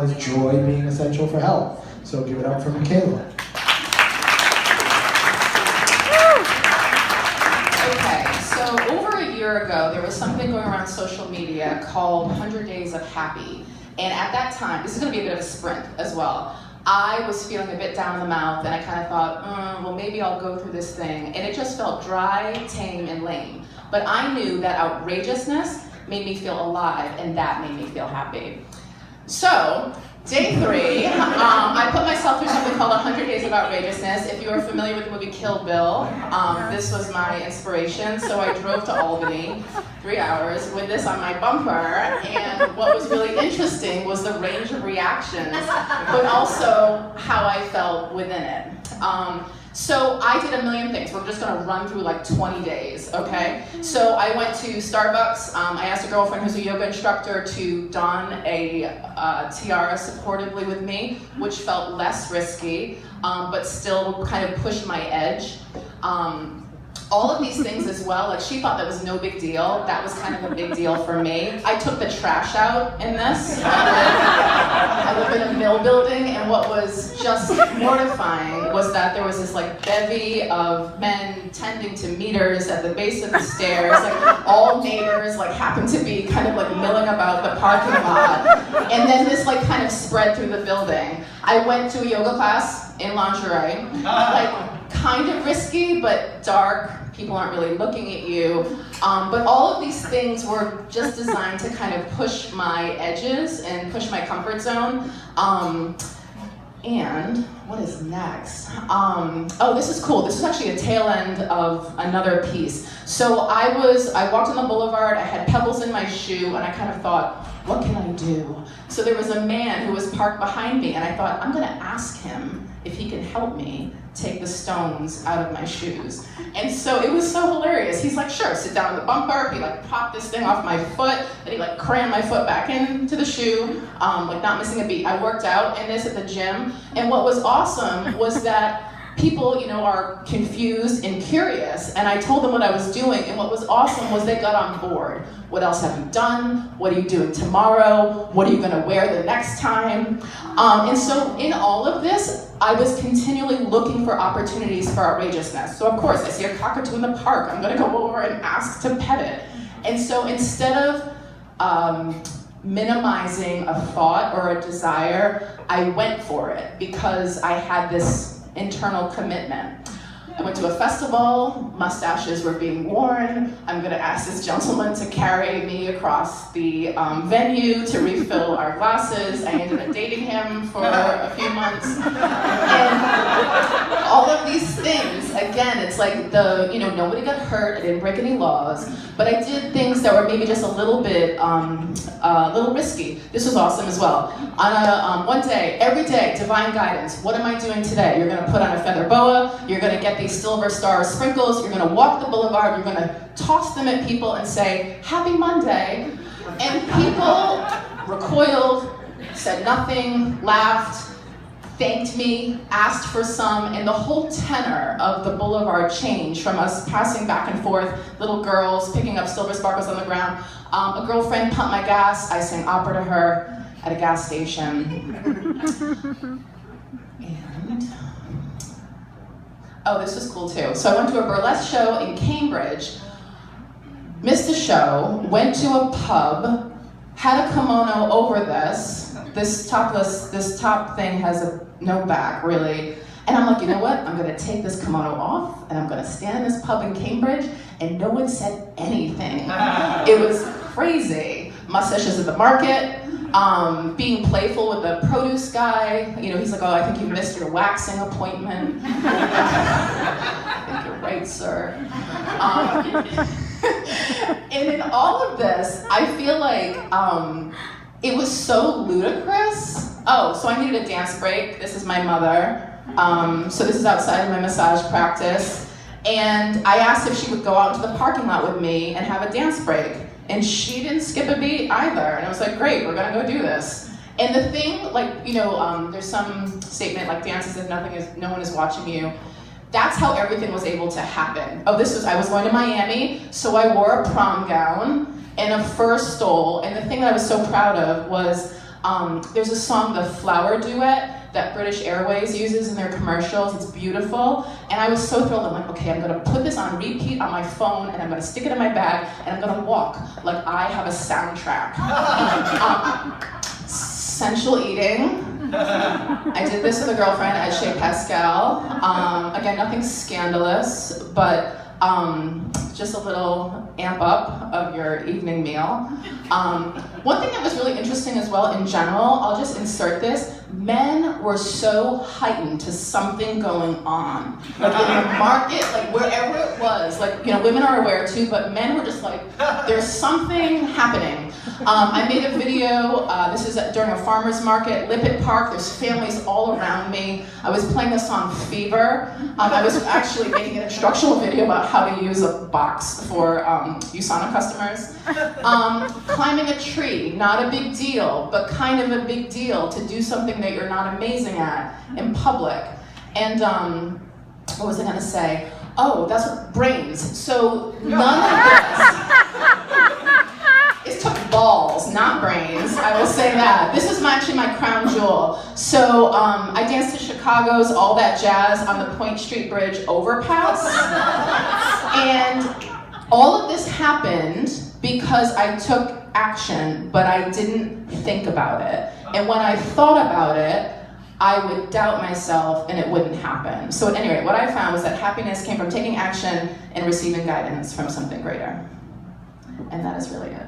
with joy being essential for health. So give it up for Michaela. Okay, so over a year ago, there was something going around social media called 100 Days of Happy. And at that time, this is going to be a bit of a sprint as well, I was feeling a bit down in the mouth, and I kind of thought, well, maybe I'll go through this thing. And it just felt dry, tame, and lame. But I knew that outrageousness made me feel alive, and that made me feel happy. So, day 3, I put myself through something called 100 Days of Outrageousness. If you are familiar with the movie Kill Bill, this was my inspiration. So I drove to Albany, 3 hours, with this on my bumper. And what was really interesting was the range of reactions, but also how I felt within it. So I did a million things. We're just gonna run through like 20 days, okay? So I went to Starbucks. I asked a girlfriend who's a yoga instructor to don a tiara supportively with me, which felt less risky, but still kind of pushed my edge. All of these things as well, like she thought that was no big deal. That was kind of a big deal for me. I took the trash out in this. I live in a mill building, and what was just mortifying was that there was this like bevy of men tending to meters at the base of the stairs, like all neighbors like happened to be kind of like milling about the parking lot. And then this like kind of spread through the building. I went to a yoga class in lingerie, like kind of risky, but dark. People aren't really looking at you. But all of these things were just designed to kind of push my edges and push my comfort zone. And what is next? Oh, this is cool. This is actually a tail end of another piece. So I walked on the boulevard, I had pebbles in my shoe, and I kind of thought, what can I do? So there was a man who was parked behind me, and I thought, I'm gonna ask him if he can help me take the stones out of my shoes. And so it was so hilarious. He's like, sure, sit down on the bumper. He like popped this thing off my foot, and he like crammed my foot back into the shoe, like not missing a beat. I worked out in this at the gym, and what was awesome was that people, are confused and curious, and I told them what I was doing, and what was awesome was they got on board. What else have you done? What are you doing tomorrow? What are you gonna wear the next time? And so in all of this, I was continually looking for opportunities for outrageousness. So of course, I see a cockatoo in the park, I'm gonna go over and ask to pet it. And so instead of minimizing a thought or a desire, I went for it because I had this internal commitment. I went to a festival, mustaches were being worn. I'm gonna ask this gentleman to carry me across the venue to refill our glasses. I ended up dating him for a few months. And all of these things, again, it's like nobody got hurt, I didn't break any laws, but I did things that were maybe just a little bit, risky. This was awesome as well. On one day, every day, divine guidance. What am I doing today? You're gonna put on a feather boa, you're gonna get these silver star sprinkles, you're gonna walk the boulevard, you're gonna toss them at people and say, Happy Monday. And people recoiled, said nothing, laughed, thanked me, asked for some, and the whole tenor of the boulevard changed from us passing back and forth, little girls picking up silver sparkles on the ground. A girlfriend pumped my gas, I sang opera to her at a gas station. And, oh, this was cool too. So I went to a burlesque show in Cambridge, missed the show, went to a pub, had a kimono over this. This top thing has no back, really. And I'm like, you know what? I'm gonna take this kimono off, and I'm gonna stand in this pub in Cambridge, and no one said anything. It was crazy. Mustaches at the market, being playful with the produce guy. He's like, oh, I think you missed your waxing appointment. I think you're right, sir. And in all of this, I feel like it was so ludicrous. Oh, so I needed a dance break. This is my mother. So this is outside of my massage practice. And I asked if she would go out into the parking lot with me and have a dance break. And she didn't skip a beat either. And I was like, great, we're gonna go do this. And the thing, there's some statement like dance as if no one is watching you. That's how everything was able to happen. I was going to Miami, so I wore a prom gown and a fur stole. And the thing that I was so proud of was There's a song, The Flower Duet, that British Airways uses in their commercials. It's beautiful. And I was so thrilled. I'm like, okay, I'm gonna put this on repeat on my phone and I'm gonna stick it in my bag and I'm gonna walk like I have a soundtrack. Sensual eating. I did this with a girlfriend at Chez Pascal. Again, nothing scandalous, but just a little amp up of your evening meal. One thing that was really interesting as well in general, I'll just insert this, men were so heightened to something going on. Like in the market, like wherever it was, like, you know, women are aware too, but men were just like, there's something happening. I made a video, this is during a farmer's market, Lippet Park, there's families all around me. I was playing the song Fever. I was actually making an instructional video about how to use a box for USANA customers. Climbing a tree, not a big deal, but kind of a big deal to do something that you're not amazing at in public. And what was I gonna say? Oh, that's what, brains. So none of this, it took balls, not brains, I will say that. This is actually my crown jewel. So I danced to Chicago's All That Jazz on the Point Street Bridge overpass. And all of this happened because I took action, but I didn't think about it. And when I thought about it, I would doubt myself and it wouldn't happen. So at any rate, what I found was that happiness came from taking action and receiving guidance from something greater. And that is really it.